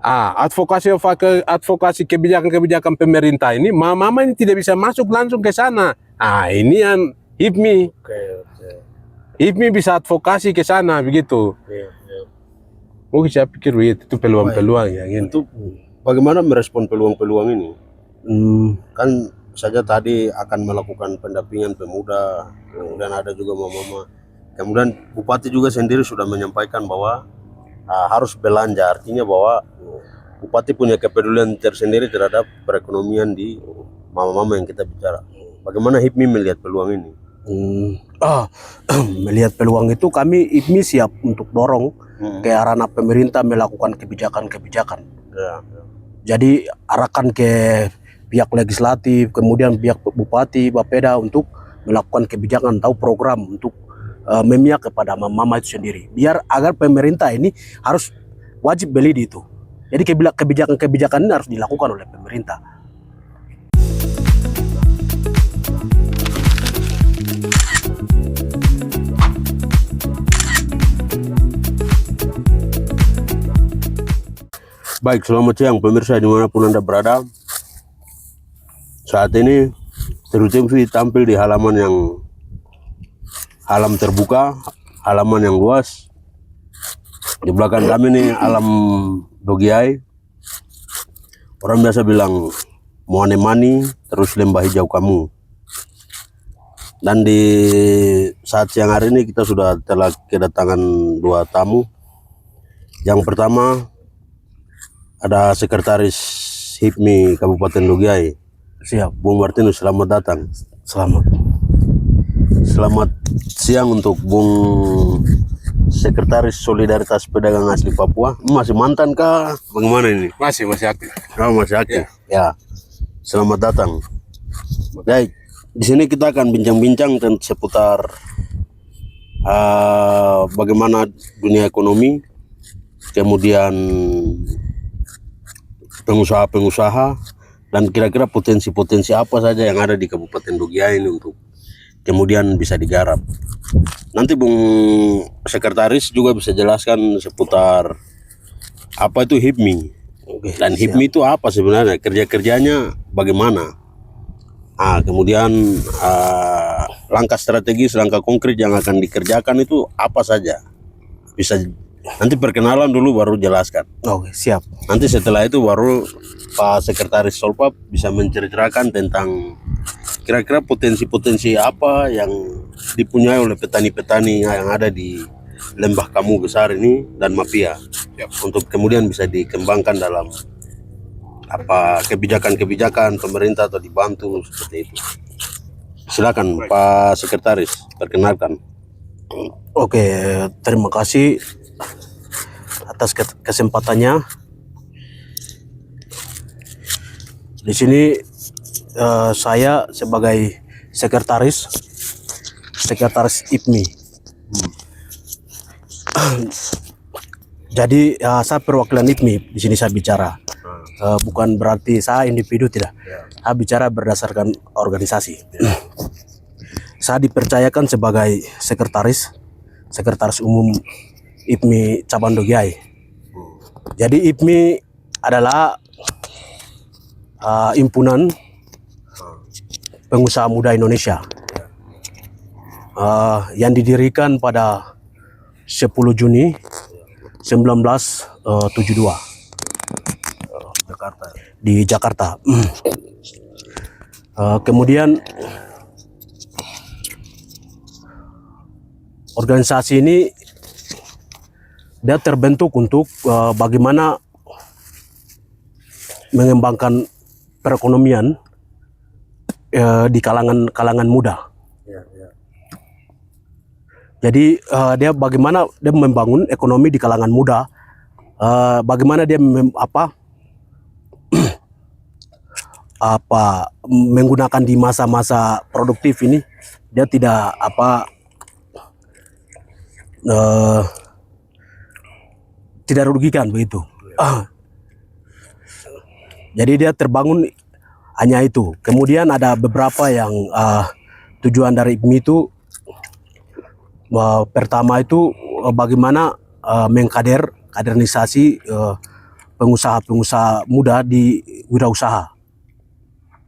advokasi kebijakan-kebijakan pemerintah ini, mama ini tidak bisa masuk langsung ke sana. Ini yang HIPMI. HIPMI bisa advokasi ke sana begitu. Mungkin saya pikir itu peluang-peluang yang itu. Bagaimana merespon peluang-peluang ini? Kan saja tadi akan melakukan pendampingan pemuda, kemudian ada juga mama-mama. Kemudian Bupati juga sendiri sudah menyampaikan bahwa harus belanja, artinya bahwa Bupati punya kepedulian tersendiri terhadap perekonomian di mama-mama yang kita bicara. Bagaimana HIPMI melihat peluang ini? Melihat peluang itu kami HIPMI siap untuk dorong ke arah pemerintah melakukan kebijakan-kebijakan. Jadi arahkan ke pihak legislatif, kemudian pihak Bupati, Bapeda untuk melakukan kebijakan atau program untuk memihak kepada mama itu sendiri. Biar agar pemerintah ini harus wajib beli di itu. Jadi kebijakan-kebijakan ini harus dilakukan oleh pemerintah. Baik, selamat siang pemirsa dimanapun Anda berada. Saat ini Seru TV tampil di halaman terbuka, halaman yang luas. Di belakang kami ini alam Dogiai. Orang biasa bilang Moanemani, terus lembah hijau kamu. Dan di saat siang hari ini kita telah kedatangan dua tamu. Yang pertama ada Sekretaris HIPMI Kabupaten Dogiai. Siap. Bung Martinus, selamat datang. Selamat siang untuk Bung Sekretaris Solidaritas Pedagang Asli Papua. Masih mantan kah? Bagaimana ini? Masih aktif. Oh, masih aktif. Ya. Selamat datang. Baik. Di sini kita akan bincang-bincang tentang seputar bagaimana dunia ekonomi, kemudian pengusaha-pengusaha, dan kira-kira potensi-potensi apa saja yang ada di Kabupaten Dogiai ini untuk kemudian bisa digarap. Nanti Bung Sekretaris juga bisa jelaskan seputar apa itu HIPMI. Dan HIPMI itu apa sebenarnya, kerja-kerjanya bagaimana. Kemudian langkah strategis, langkah konkret yang akan dikerjakan itu apa saja. Bisa nanti perkenalan dulu baru jelaskan. Oke, siap. Nanti setelah itu baru Pak Sekretaris Solpap bisa menceritakan tentang kira-kira potensi-potensi apa yang dipunyai oleh petani-petani yang ada di Lembah Kamu Besar ini dan Mapia. Untuk kemudian bisa dikembangkan dalam kebijakan-kebijakan pemerintah atau dibantu seperti itu. Silakan Pak Sekretaris, perkenalkan. Oke, terima kasih atas kesempatannya. Di sini saya sebagai sekretaris HIPMI. Jadi saya perwakilan HIPMI di sini saya bicara. Bukan berarti saya individu, tidak. Saya bicara berdasarkan organisasi. Saya dipercayakan sebagai sekretaris umum HIPMI Cabang Dogiai. Jadi HIPMI adalah himpunan pengusaha muda Indonesia yang didirikan pada 10 Juni 1972 di Jakarta. Kemudian organisasi ini dia terbentuk untuk bagaimana mengembangkan perekonomian di kalangan muda. Jadi dia bagaimana dia membangun ekonomi di kalangan muda, bagaimana dia menggunakan di masa-masa produktif ini dia tidak tidak rugikan begitu. Jadi dia terbangun hanya itu. Kemudian ada beberapa yang tujuan dari HIPMI itu pertama itu bagaimana mengkaderisasi pengusaha-pengusaha muda di wirausaha.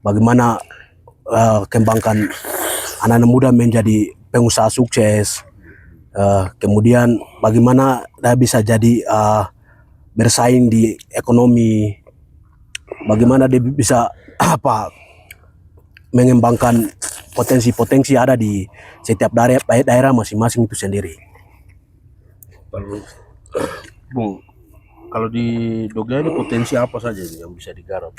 Bagaimana kembangkan anak-anak muda menjadi pengusaha sukses. Kemudian bagaimana dia bisa jadi bersaing di ekonomi. Bagaimana dia bisa mengembangkan potensi-potensi ada di setiap daerah masing-masing itu sendiri. Bung, kalau di Dogya ini potensi apa saja yang bisa digarap?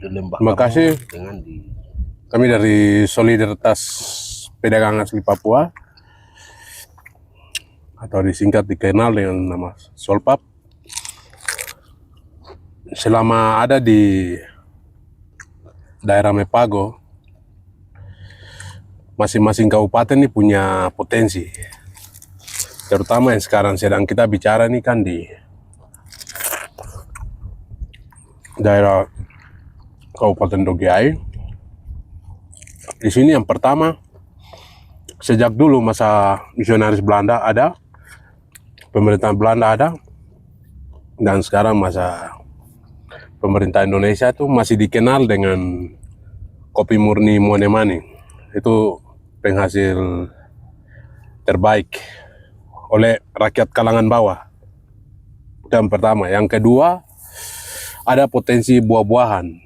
Di Lembah Terima kasih. Kamu dengan di Kami dari Solidaritas Pedagang Asli Papua, atau disingkat dikenal dengan nama Solpap. Selama ada di daerah Mepago, masing-masing kabupaten ini punya potensi. Terutama yang sekarang sedang kita bicara ini kan di daerah Kabupaten Dogiai. Di sini yang pertama, sejak dulu masa misionaris Belanda ada, pemerintahan Belanda ada, dan sekarang masa pemerintah Indonesia itu masih dikenal dengan kopi murni Monemani. Itu penghasil terbaik oleh rakyat kalangan bawah. Itu yang pertama. Yang kedua, ada potensi buah-buahan.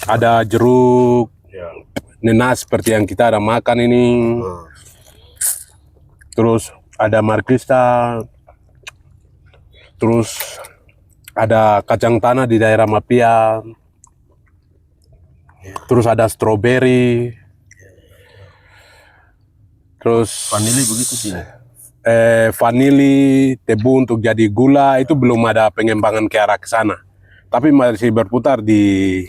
Ada jeruk, nenas seperti yang kita ada makan ini. Terus ada markista. Terus ada kacang tanah di daerah Mapia. Terus ada stroberi. Terus vanili begitu sih. vanili, tebu untuk jadi gula, itu belum ada pengembangan ke arah ke sana. Tapi masih berputar di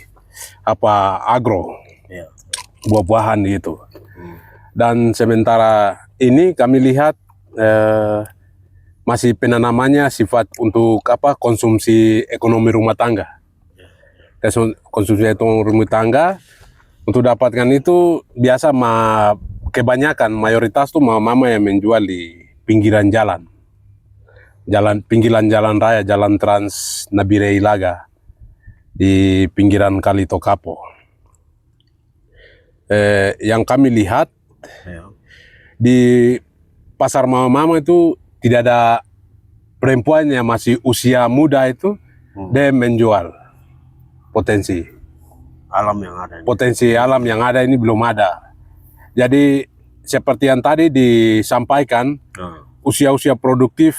agro, buah-buahan gitu. Dan sementara ini kami lihat masih penanamannya sifat untuk konsumsi ekonomi rumah tangga. Konsumsi ekonomi rumah tangga, untuk dapatkan itu biasa kebanyakan mayoritas tuh mama yang menjual di pinggiran pinggiran jalan raya, jalan Trans Nabire Ilaga di pinggiran Kali Tokapo. Yang kami lihat di pasar mama-mama itu tidak ada perempuan yang masih usia muda itu dia menjual potensi alam yang ada ini belum ada. Jadi seperti yang tadi disampaikan, usia-usia produktif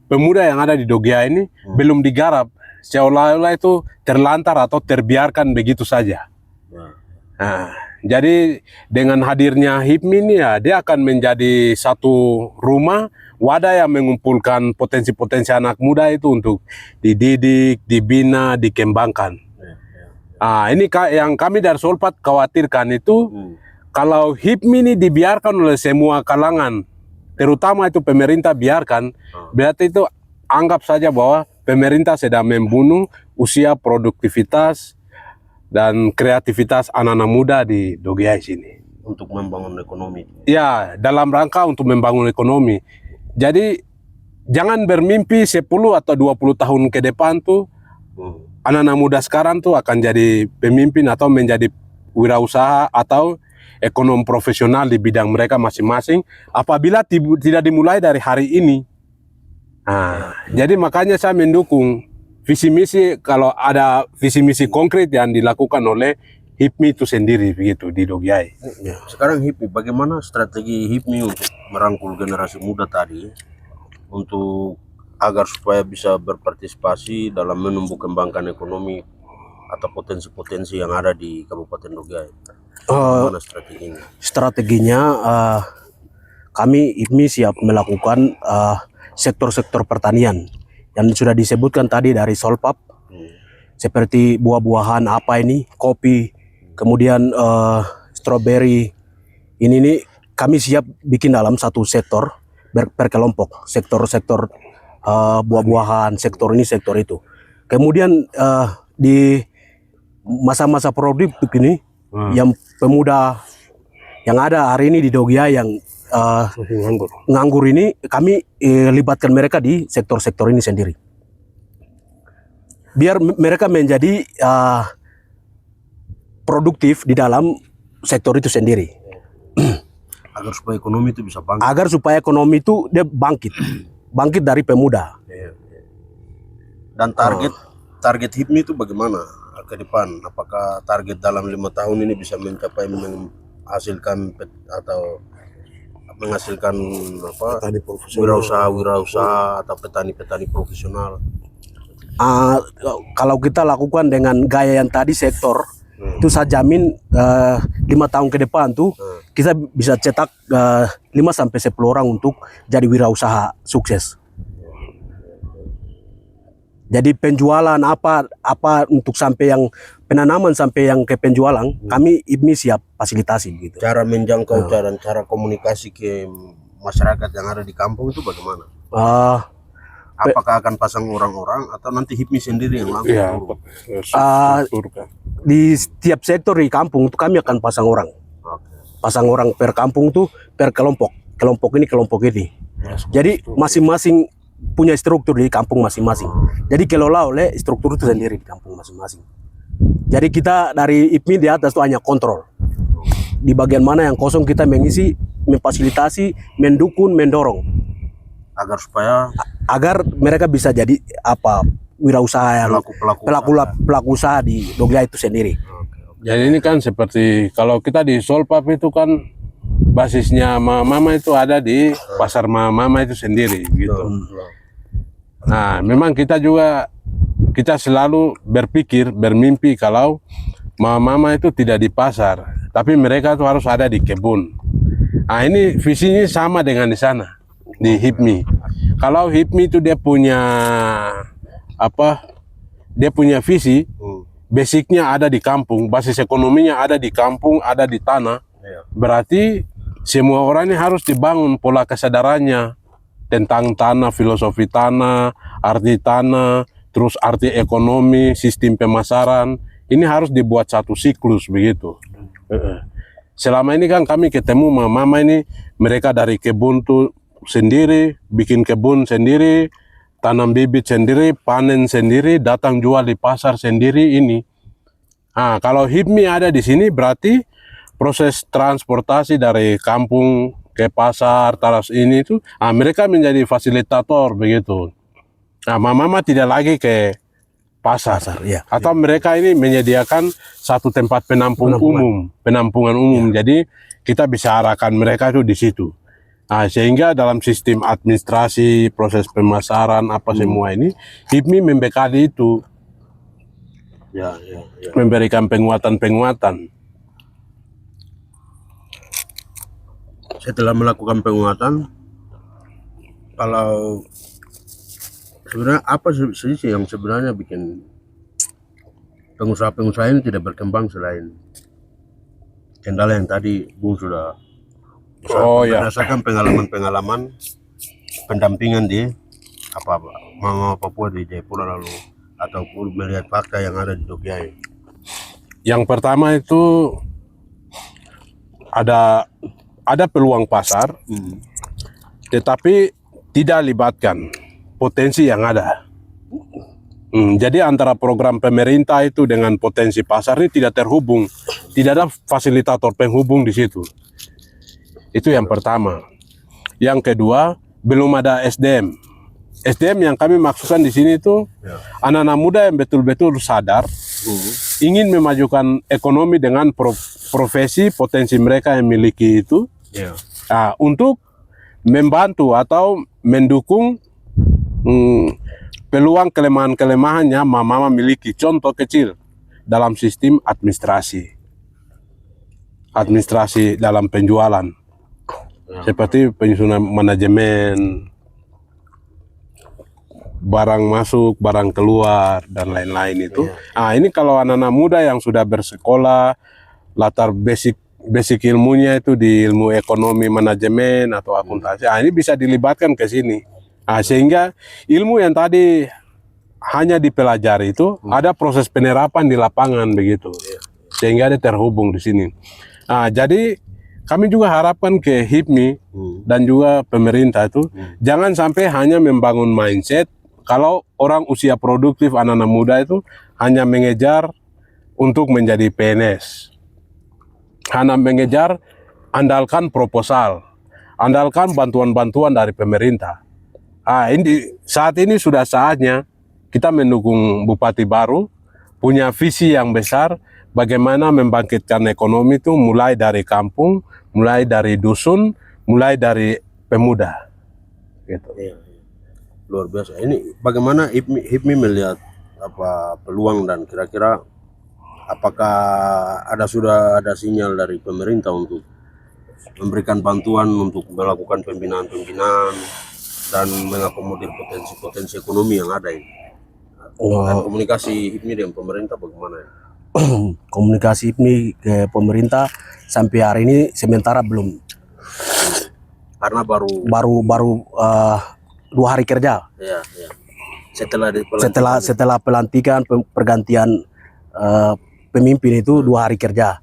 pemuda yang ada di Dogya ini belum digarap, seolah-olah itu terlantar atau terbiarkan begitu saja. Nah, jadi dengan hadirnya HIPMI ini ya, dia akan menjadi satu rumah, wadah yang mengumpulkan potensi-potensi anak muda itu untuk dididik, dibina, dikembangkan. Ini yang kami dari Solpat khawatirkan itu, kalau HIPMI ini dibiarkan oleh semua kalangan, terutama itu pemerintah biarkan, berarti itu anggap saja bahwa pemerintah sedang membunuh usia produktivitas dan kreativitas anak-anak muda di Dogya sini. Untuk membangun ekonomi. Ya, dalam rangka untuk membangun ekonomi. Jadi jangan bermimpi 10 atau 20 tahun ke depan tuh anak-anak muda sekarang tuh akan jadi pemimpin atau menjadi wirausaha atau ekonom profesional di bidang mereka masing-masing apabila tidak dimulai dari hari ini. Jadi makanya saya mendukung visi misi, kalau ada visi misi konkret yang dilakukan oleh HIPMI itu sendiri begitu di Dogya. Sekarang HIPMI, bagaimana strategi HIPMI untuk merangkul generasi muda tadi untuk agar supaya bisa berpartisipasi dalam menumbuh kembangkan ekonomi atau potensi-potensi yang ada di Kabupaten Dogya? Bagaimana strateginya? Strateginya kami HIPMI siap melakukan sektor-sektor pertanian yang sudah disebutkan tadi dari Solpap, seperti buah-buahan kopi, kemudian stroberi. Ini nih kami siap bikin dalam satu sektor berkelompok, sektor-sektor buah-buahan, sektor ini, sektor itu. Kemudian di masa-masa produktif ini, yang pemuda yang ada hari ini di Dogya yang nganggur ini kami libatkan mereka di sektor-sektor ini sendiri. Biar mereka menjadi produktif di dalam sektor itu sendiri. Agar supaya ekonomi itu bisa bangkit. Agar supaya ekonomi itu dia bangkit dari pemuda. Dan target HIPMI itu bagaimana ke depan? Apakah target dalam 5 tahun ini bisa mencapai menghasilkan apa? Wirausaha atau petani-petani profesional? Kalau kita lakukan dengan gaya yang tadi sektor, itu saya jamin 5 tahun ke depan tuh kita bisa cetak 5-10 orang untuk jadi wirausaha sukses. Jadi penjualan apa untuk sampai yang penanaman sampai yang ke penjualan, kami IPMI siap fasilitasi gitu. Cara menjangkau dan cara komunikasi ke masyarakat yang ada di kampung itu bagaimana? Apakah akan pasang orang-orang atau nanti HIPMI sendiri yang langsung? Di setiap sektor di kampung itu kami akan pasang orang. Pasang orang per kampung tuh per kelompok. Kelompok ini. Jadi masing-masing punya struktur di kampung masing-masing. Jadi kelola oleh struktur itu sendiri di kampung masing-masing. Jadi kita dari IPMI di atas itu hanya kontrol. Di bagian mana yang kosong kita mengisi, memfasilitasi, mendukung, mendorong. Agar mereka bisa jadi wirausaha yang pelaku usaha di Dogja itu sendiri. Jadi ini kan seperti kalau kita di Solpap itu kan basisnya mama itu ada di pasar mama itu sendiri gitu. Nah, memang kita selalu bermimpi kalau mama itu tidak di pasar, tapi mereka tuh harus ada di kebun. Nah, ini visinya sama dengan di sana di HIPMI. Kalau HIPMI itu dia punya visi, basicnya ada di kampung, basis ekonominya ada di kampung, ada di tanah. Berarti semua orang ini harus dibangun pola kesadarannya tentang tanah, filosofi tanah, arti tanah, terus arti ekonomi, sistem pemasaran. Ini harus dibuat satu siklus begitu. Selama ini kan kami ketemu mama ini, mereka dari kebun tuh sendiri, bikin kebun sendiri, tanam bibit sendiri, panen sendiri, datang jual di pasar sendiri ini. Nah, kalau HIPMI ada di sini berarti proses transportasi dari kampung ke pasar, taras ini itu, mereka menjadi fasilitator begitu. Nah, mama tidak lagi ke pasar, atau mereka ini menyediakan satu tempat penampungan umum. Jadi kita bisa arahkan mereka itu di situ. Nah, sehingga dalam sistem administrasi, proses pemasaran, semua ini, HIPMI membekali itu, memberikan penguatan. Setelah melakukan penguatan, kalau sebenarnya apa sih yang sebenarnya bikin pengusaha-pengusaha ini tidak berkembang selain kendala yang tadi Bung sudah berdasarkan pengalaman pendampingan di Mama Papua di Jayapura lalu ataupun melihat fakta yang ada di Dogja. Yang pertama itu ada peluang pasar, tetapi tidak libatkan potensi yang ada. Jadi antara program pemerintah itu dengan potensi pasar ini tidak terhubung, tidak ada fasilitator penghubung di situ. Itu yang pertama. Yang kedua, belum ada SDM. SDM yang kami maksudkan di sini itu anak-anak muda yang betul-betul sadar, ingin memajukan ekonomi dengan profesi potensi mereka yang miliki itu. Untuk membantu atau mendukung peluang kelemahan-kelemahannya mama memiliki. Contoh kecil dalam sistem administrasi dalam penjualan, seperti penyusunan manajemen, barang masuk, barang keluar, dan lain-lain itu. Ini kalau anak-anak muda yang sudah bersekolah, latar basic ilmunya itu di ilmu ekonomi manajemen atau akuntansi, ini bisa dilibatkan ke sini. Sehingga ilmu yang tadi hanya dipelajari itu ada proses penerapan di lapangan begitu, sehingga dia terhubung di sini. Jadi kami juga harapkan ke HIPMI dan juga pemerintah itu jangan sampai hanya membangun mindset kalau orang usia produktif anak-anak muda itu hanya mengejar untuk menjadi PNS, hanya mengejar andalkan proposal, andalkan bantuan-bantuan dari pemerintah. Saat ini sudah saatnya kita mendukung bupati baru punya visi yang besar bagaimana membangkitkan ekonomi itu mulai dari kampung, mulai dari dusun, mulai dari pemuda. Gitu. Iya. Luar biasa. Ini bagaimana HIPMI melihat apa peluang dan kira-kira apakah sudah ada sinyal dari pemerintah untuk memberikan bantuan untuk melakukan pembinaan-pembinaan dan mengakomodir potensi-potensi ekonomi yang ada ini. Dan komunikasi HIPMI dengan pemerintah bagaimana? Komunikasi HIPMI ke pemerintah sampai hari ini sementara belum. Karena baru 2 hari kerja. Ya. Setelah pelantikan pergantian pemimpin itu 2 hari kerja.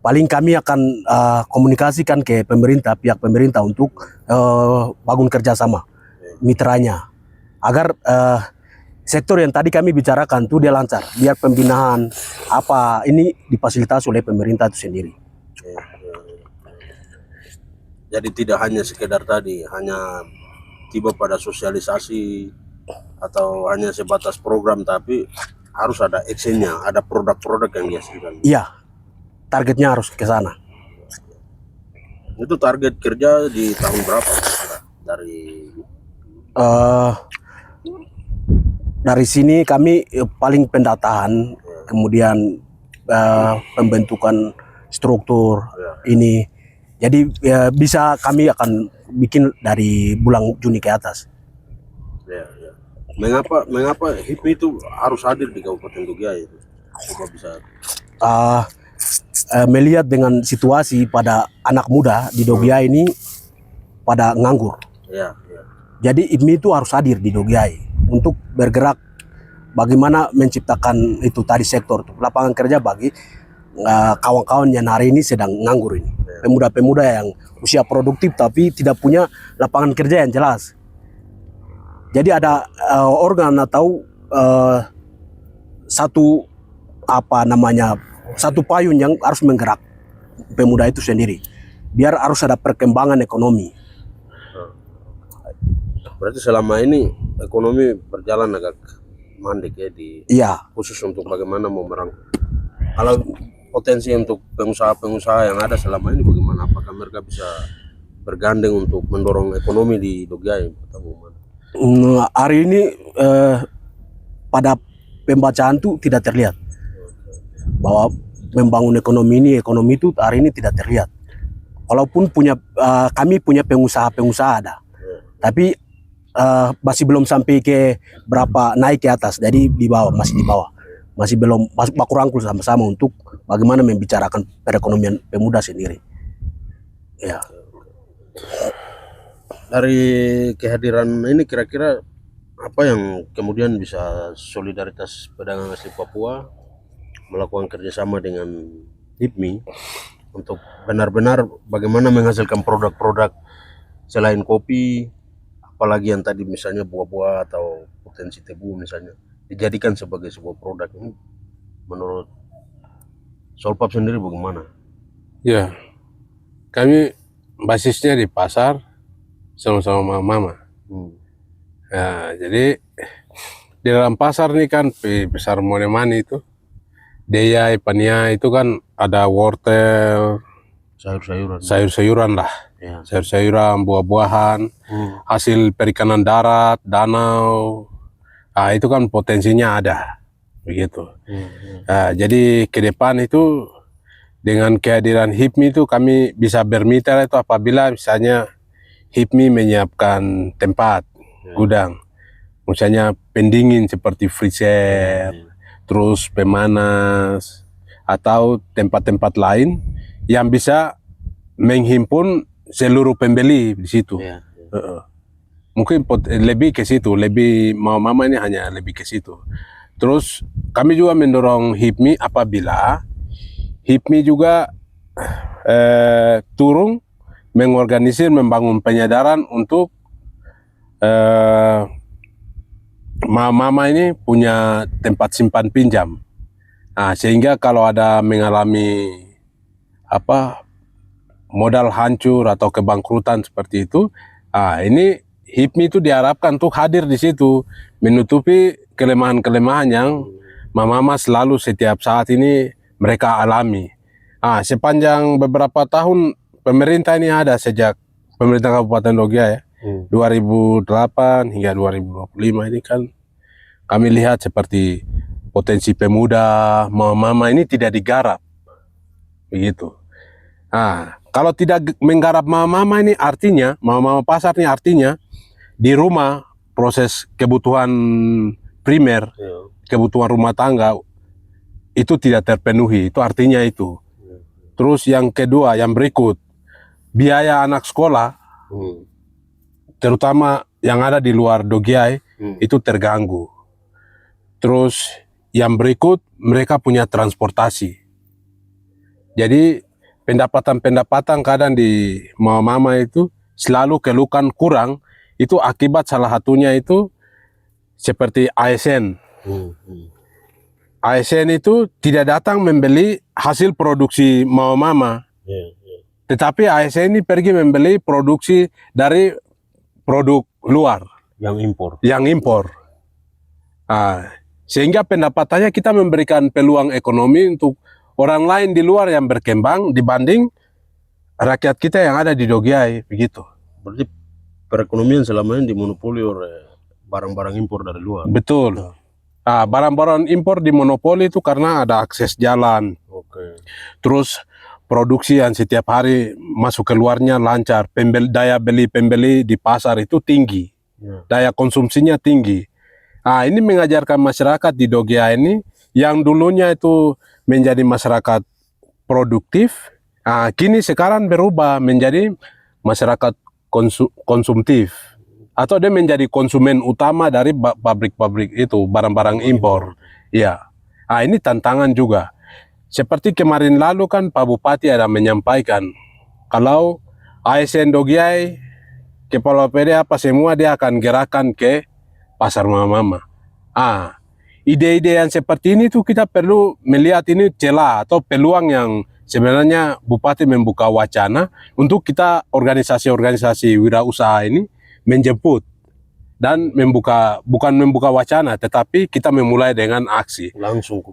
Paling kami akan komunikasikan ke pemerintah, pihak pemerintah untuk bangun kerjasama mitranya agar sektor yang tadi kami bicarakan tuh dia lancar, biar pembinaan apa ini difasilitasi oleh pemerintah itu sendiri. Jadi tidak hanya sekedar tadi hanya tiba pada sosialisasi atau hanya sebatas program, tapi harus ada actionnya, ada produk-produk yang dihasilkan. Iya, targetnya harus ke sana. Itu target kerja di tahun berapa? Dari sini kami paling pendataan, kemudian pembentukan struktur ini. Jadi bisa kami akan bikin dari bulan Juni ke atas. Ya. Mengapa HIPMI itu harus hadir di Kabupaten Dogiay itu? Coba bisa. Melihat dengan situasi pada anak muda di Dogiay ini pada nganggur. Ya. Jadi HIPMI itu harus hadir di Dogiay untuk bergerak bagaimana menciptakan itu tadi sektor lapangan kerja bagi kawan-kawan yang hari ini sedang nganggur ini. Pemuda-pemuda yang usia produktif tapi tidak punya lapangan kerja yang jelas. Jadi ada organ atau satu payung yang harus menggerak pemuda itu sendiri. Biar harus ada perkembangan ekonomi. Berarti selama ini ekonomi berjalan agak mandek ya khusus untuk bagaimana mau kalau potensi untuk pengusaha-pengusaha yang ada selama ini bagaimana? Apakah mereka bisa bergandeng untuk mendorong ekonomi di Dogiay atau bagaimana? Hari ini pada pembacaan itu tidak terlihat bahwa membangun ekonomi itu hari ini tidak terlihat. Walaupun kami punya pengusaha ada, tapi masih belum sampai ke berapa naik ke atas, jadi masih di bawah, masih belum baku rangkul sama-sama untuk bagaimana membicarakan perekonomian pemuda sendiri. Ya. Dari kehadiran ini kira-kira apa yang kemudian bisa solidaritas pedagang asli Papua melakukan kerjasama dengan HIPMI untuk benar-benar bagaimana menghasilkan produk-produk selain kopi, apalagi yang tadi misalnya buah-buah atau potensi tebu misalnya dijadikan sebagai sebuah produk. Ini menurut Solpap sendiri bagaimana? Ya, kami basisnya di pasar sama-sama mama. Ya, jadi di dalam pasar ini kan besar Monemani itu, Deya, Pania itu kan ada wortel, sayur-sayuran lah, sayur-sayuran, buah-buahan, hasil perikanan darat, danau, itu kan potensinya ada, begitu. Jadi ke depan itu dengan kehadiran HIPMI itu kami bisa bermitra itu apabila misalnya HIPMI menyiapkan tempat gudang, misalnya pendingin seperti freezer, terus pemanas atau tempat-tempat lain yang bisa menghimpun seluruh pembeli di situ. Mungkin lebih ke situ, lebih mama ini hanya lebih ke situ. Terus kami juga mendorong HIPMI apabila HIPMI juga turun mengorganisir, membangun penyadaran untuk mama-mama ini punya tempat simpan pinjam. Nah, sehingga kalau ada mengalami modal hancur atau kebangkrutan seperti itu, ini HIPMI itu diharapkan untuk hadir di situ, menutupi kelemahan-kelemahan yang mama-mama selalu setiap saat ini mereka alami. Sepanjang beberapa tahun pemerintah ini ada, sejak pemerintah Kabupaten Dogiyai ya, 2008 hingga 2025 ini kan kami lihat seperti potensi pemuda, mama-mama ini tidak digarap, begitu. Kalau tidak menggarap mama-mama ini artinya, mama-mama pasar ini artinya di rumah proses kebutuhan primer, kebutuhan rumah tangga itu tidak terpenuhi, itu artinya itu. Terus yang kedua, yang berikut, biaya anak sekolah, terutama yang ada di luar Dogiyai, itu terganggu. Terus yang berikut, mereka punya transportasi. Jadi pendapatan kadang di mama-mama itu selalu keluhkan kurang, itu akibat salah satunya itu seperti ASN. ASN itu tidak datang membeli hasil produksi mama-mama, tetapi ASN ini pergi membeli produksi dari produk luar yang impor. Sehingga pendapatannya kita memberikan peluang ekonomi untuk orang lain di luar yang berkembang dibanding rakyat kita yang ada di Dogiyai, begitu. Berarti perekonomian selama ini dimonopoli oleh barang-barang impor dari luar. Betul. Barang-barang impor dimonopoli itu karena ada akses jalan. Terus produksi yang setiap hari masuk keluarnya lancar, daya beli pembeli di pasar itu tinggi, daya konsumsinya tinggi. Ini mengajarkan masyarakat di Dogiyai ini yang dulunya itu menjadi masyarakat produktif, kini sekarang berubah menjadi masyarakat konsumtif, atau dia menjadi konsumen utama dari pabrik-pabrik itu, barang-barang impor. Ya, ini tantangan juga. Seperti kemarin lalu kan Pak Bupati ada menyampaikan kalau ASN Dogiyai, Kepala PD apa semua dia akan gerakan ke pasar mama-mama. Ide-ide yang seperti ini tuh kita perlu melihat ini celah atau peluang yang sebenarnya Bupati membuka wacana untuk kita organisasi-organisasi wirausaha ini menjemput dan bukan membuka wacana, tetapi kita memulai dengan aksi. Langsung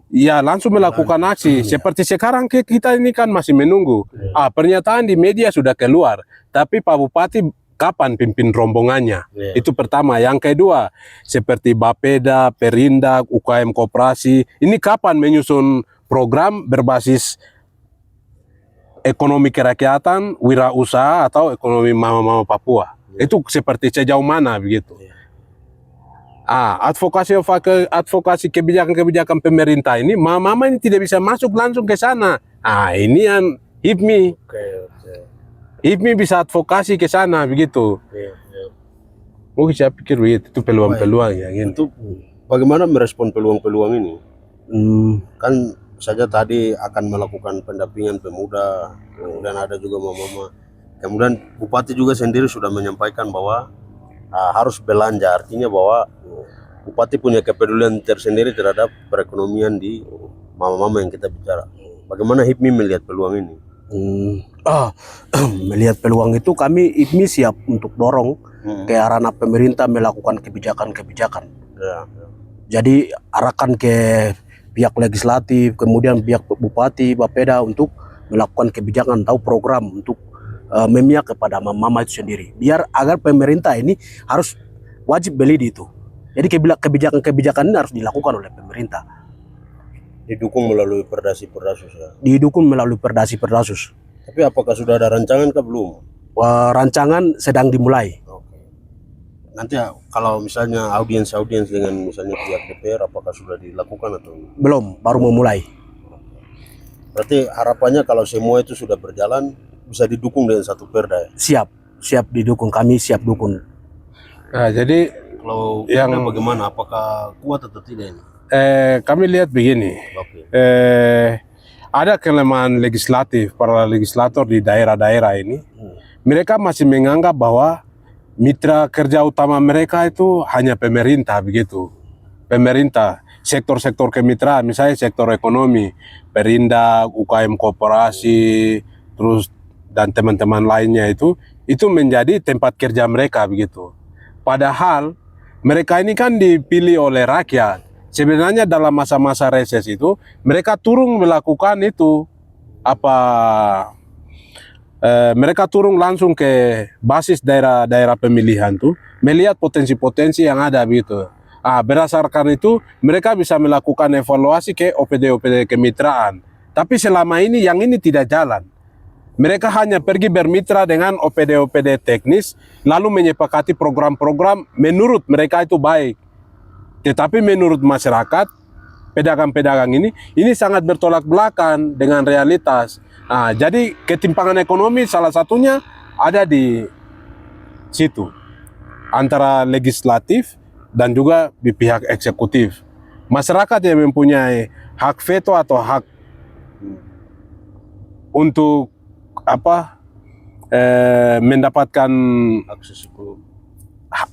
melakukan aksi. Seperti sekarang kita ini kan masih menunggu. Pernyataan di media sudah keluar, tapi Pak Bupati kapan pimpin rombongannya? Itu pertama. Yang kedua, seperti Bapeda, Perindak, UKM Koperasi, ini kapan menyusun program berbasis ekonomi kerakyatan, wirausaha atau ekonomi mama-mama Papua? Itu seperti sejauh mana begitu? Advokasi kebijakan-kebijakan pemerintah ini, mama-mama ini tidak bisa masuk langsung ke sana. Ini yang HIPMI. HIPMI bisa advokasi ke sana begitu. Mungkin saya pikir begitu, itu peluang-peluang yang itu. Bagaimana merespon peluang-peluang ini? Kan saja tadi akan melakukan pendampingan pemuda, kemudian ada juga mama-mama. Kemudian Bupati juga sendiri sudah menyampaikan bahwa harus belanja, artinya bahwa Bupati punya kepedulian tersendiri terhadap perekonomian di mama-mama yang kita bicara. Bagaimana HIPMI melihat peluang ini? Melihat peluang itu kami HIPMI siap untuk dorong ke arah pemerintah melakukan kebijakan-kebijakan. Jadi arahkan ke pihak legislatif, kemudian pihak Bupati, Bapeda untuk melakukan kebijakan atau program untuk memihak kepada mama itu sendiri. Biar agar pemerintah ini harus wajib beli di itu. Jadi kebijakan-kebijakan ini harus dilakukan oleh pemerintah. Didukung melalui Perdasi-Perdasus ya? Didukung melalui Perdasi-Perdasus. Tapi apakah sudah ada rancangan kah belum? Rancangan sedang dimulai. Nanti kalau misalnya audiens dengan misalnya pihak DPR, apakah sudah dilakukan atau belum? Baru memulai. Berarti harapannya kalau semua itu sudah berjalan bisa didukung dengan satu perda ya? Siap didukung, kami siap dukung. Jadi kalau yang bagaimana, apakah kuat atau tidak ini? Kami lihat begini, ada kelemahan legislatif para legislator di daerah-daerah ini. Mereka masih menganggap bahwa mitra kerja utama mereka itu hanya pemerintah begitu. Pemerintah, sektor-sektor kemitraan, misalnya sektor ekonomi, Perindak, UKM koperasi, terus dan teman-teman lainnya itu menjadi tempat kerja mereka begitu. Padahal mereka ini kan dipilih oleh rakyat. Sebenarnya dalam masa-masa reses itu mereka turun melakukan itu mereka turun langsung ke basis daerah-daerah pemilihan tuh, melihat potensi-potensi yang ada begitu. Berdasarkan itu mereka bisa melakukan evaluasi ke OPD-OPD kemitraan. Tapi selama ini yang ini tidak jalan. Mereka hanya pergi bermitra dengan OPD-OPD teknis, lalu menyepakati program-program menurut mereka itu baik. Tetapi menurut masyarakat, pedagang-pedagang ini sangat bertolak belakang dengan realitas. Jadi ketimpangan ekonomi salah satunya ada di situ. Antara legislatif dan juga di pihak eksekutif. Masyarakat yang mempunyai hak veto atau hak untuk mendapatkan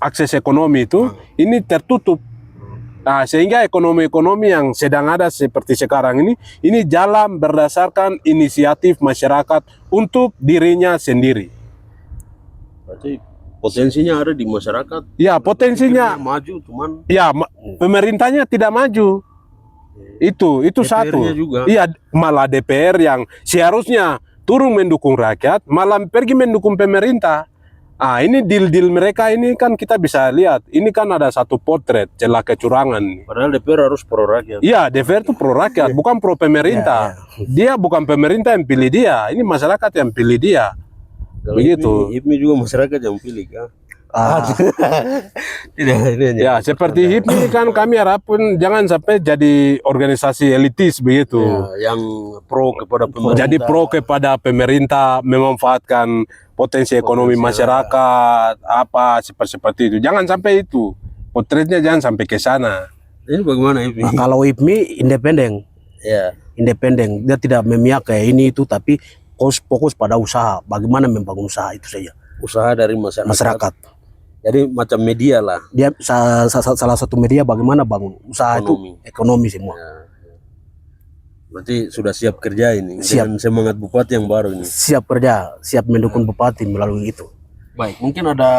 akses ekonomi itu ini tertutup. Sehingga ekonomi-ekonomi yang sedang ada seperti sekarang ini jalan berdasarkan inisiatif masyarakat untuk dirinya sendiri. Berarti potensinya ada di masyarakat. Ya, potensinya maju, cuman ya pemerintahnya tidak maju. Itu satu. juga. Iya, malah DPR yang seharusnya turun mendukung rakyat, malah pergi mendukung pemerintah. Ini deal-deal mereka ini kan kita bisa lihat. Ini kan ada satu potret celah kecurangan. Padahal DPR harus pro rakyat. Iya, DPR itu pro rakyat, bukan pro pemerintah. Dia bukan pemerintah yang pilih dia, ini masyarakat yang pilih dia. Kalau Begitu. HIPMI juga masyarakat yang pilih kan. Ya, seperti HIPMI kan kami harapkan jangan sampai jadi organisasi elitis begitu. Ya, yang pro kepada pemerintah. Jadi pro kepada pemerintah, memanfaatkan potensi ekonomi masyarakat, seperti itu. Jangan sampai itu. Potretnya jangan sampai ke sana. Ini bagaimana HIPMI? Kalau HIPMI independen. Ya. Independen. Dia tidak memihak kayak ini itu, tapi fokus pada usaha. Bagaimana membangun usaha itu saja. Usaha dari masyarakat. Jadi macam media lah. Dia salah satu media bagaimana bangun usaha Ekonomi. itu ekonomi semua. Ya. Berarti sudah siap kerja ini. Siap. Dengan semangat bupati yang baru ini. Siap kerja, siap mendukung bupati melalui itu. Baik, mungkin ada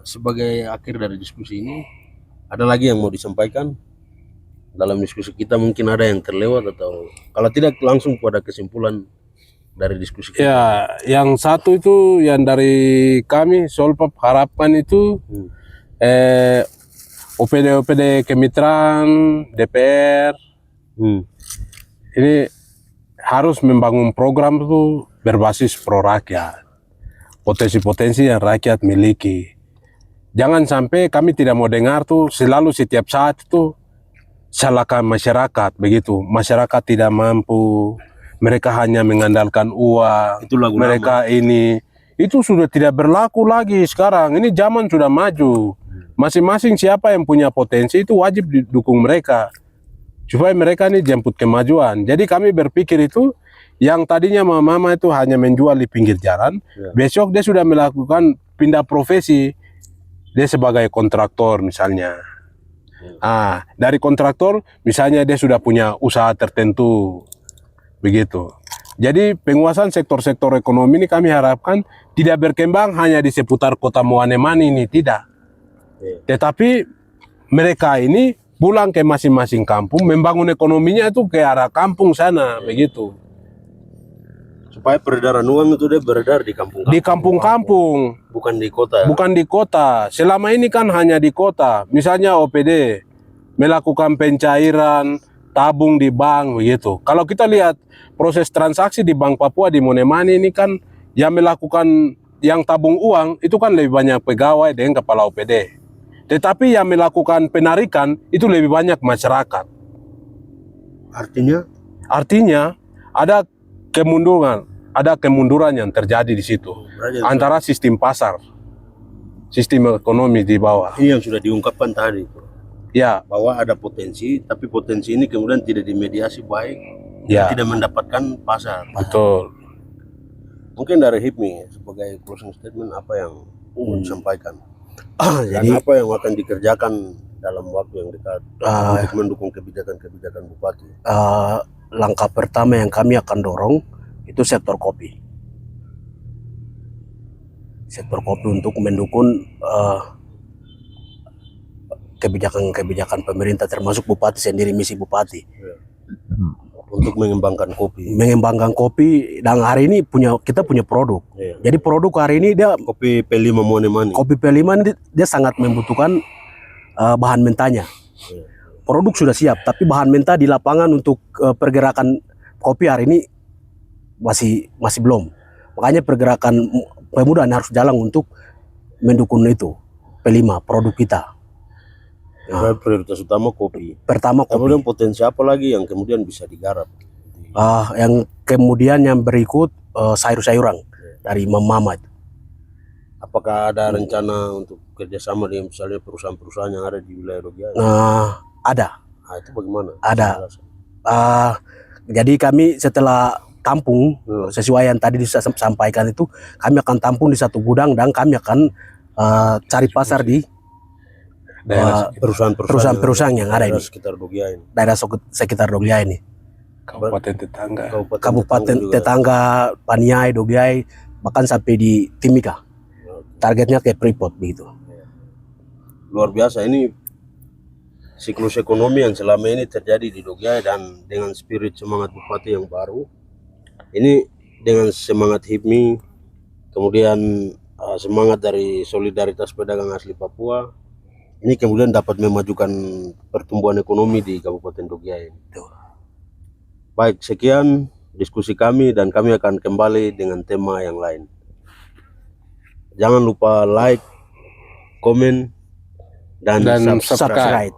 sebagai akhir dari diskusi ini, ada lagi yang mau disampaikan dalam diskusi kita, mungkin ada yang terlewat atau kalau tidak langsung pada kesimpulan dari diskusi kita. Ya, yang satu itu yang dari kami Solpap harapkan itu OPD-OPD kemitraan, DPR ini harus membangun program itu berbasis pro rakyat. Potensi-potensi yang rakyat miliki. Jangan sampai kami tidak mau dengar tuh selalu setiap saat itu salahkan masyarakat begitu. Masyarakat tidak mampu, mereka hanya mengandalkan uang. Itu lagu mereka ini itu sudah tidak berlaku lagi sekarang. Ini zaman sudah maju. Masing-masing siapa yang punya potensi itu wajib didukung mereka. Supaya mereka ini jemput kemajuan. Jadi kami berpikir itu yang tadinya mama itu hanya menjual di pinggir jalan, besok dia sudah melakukan pindah profesi. Dia sebagai kontraktor misalnya. Dari kontraktor misalnya dia sudah punya usaha tertentu. Begitu. Jadi penguasaan sektor-sektor ekonomi ini kami harapkan tidak berkembang hanya di seputar kota Moanemani ini, tidak. Tetapi mereka ini pulang ke masing-masing kampung, membangun ekonominya itu ke arah kampung sana, begitu. Supaya peredaran uang itu dia beredar di kampung-kampung. Di kampung-kampung. Bukan di kota. Bukan di kota. Selama ini kan hanya di kota. Misalnya OPD melakukan pencairan, tabung di bank, begitu. Kalau kita lihat proses transaksi di Bank Papua di Monemani ini kan yang melakukan yang tabung uang itu kan lebih banyak pegawai dengan kepala OPD. Tetapi yang melakukan penarikan itu lebih banyak masyarakat. Artinya ada kemunduran yang terjadi di situ antara sistem pasar, sistem ekonomi di bawah. Ini yang sudah diungkapkan tadi, ya, bahwa ada potensi, tapi potensi ini kemudian tidak dimediasi baik Ya, tidak mendapatkan pasar. betul. Mungkin dari HIPMI sebagai closing statement apa yang mau disampaikan dan Jadi apa yang akan dikerjakan dalam waktu yang dekat untuk mendukung kebijakan-kebijakan bupati. langkah pertama yang kami akan dorong itu sektor kopi. Sektor kopi untuk mendukung kebijakan-kebijakan pemerintah termasuk bupati sendiri, misi bupati. Untuk mengembangkan kopi. Mengembangkan kopi dan hari ini kita punya produk. Iya. Jadi produk hari ini dia Kopi P5 Monemani. kopi P5 ini dia sangat membutuhkan bahan mentahnya. Iya. Produk sudah siap, tapi bahan mentah di lapangan untuk pergerakan kopi hari ini masih belum. Makanya pergerakan pemuda harus jalan untuk mendukung itu P5 produk kita. Prioritas utama kopi. Pertama kopi. Kemudian potensi apa lagi yang kemudian bisa digarap? Yang kemudian yang berikut sayur-sayuran dari Mama itu. Apakah ada rencana untuk kerjasama dengan misalnya perusahaan-perusahaan yang ada di wilayah Dogiai? Ada. Nah, itu bagaimana? Ada. Jadi kami setelah tampung sesuai yang tadi disampaikan itu, kami akan tampung di satu gudang dan kami akan cari pasar di perusahaan-perusahaan yang ada ini, sekitar Dogiai ini. daerah sekitar Dogiai ini, Kabupaten tetangga. kabupaten juga. tetangga Paniai, Dogiai, bahkan sampai di Timika. Targetnya ke Freeport begitu. Luar biasa ini siklus ekonomi yang selama ini terjadi di Dogiai, dan dengan spirit semangat bupati yang baru ini, dengan semangat HIPMI, kemudian semangat dari solidaritas pedagang asli Papua, ini kemudian dapat memajukan pertumbuhan ekonomi di Kabupaten Dogiai. Baik, sekian diskusi kami dan kami akan kembali dengan tema yang lain. Jangan lupa like, komen, dan subscribe.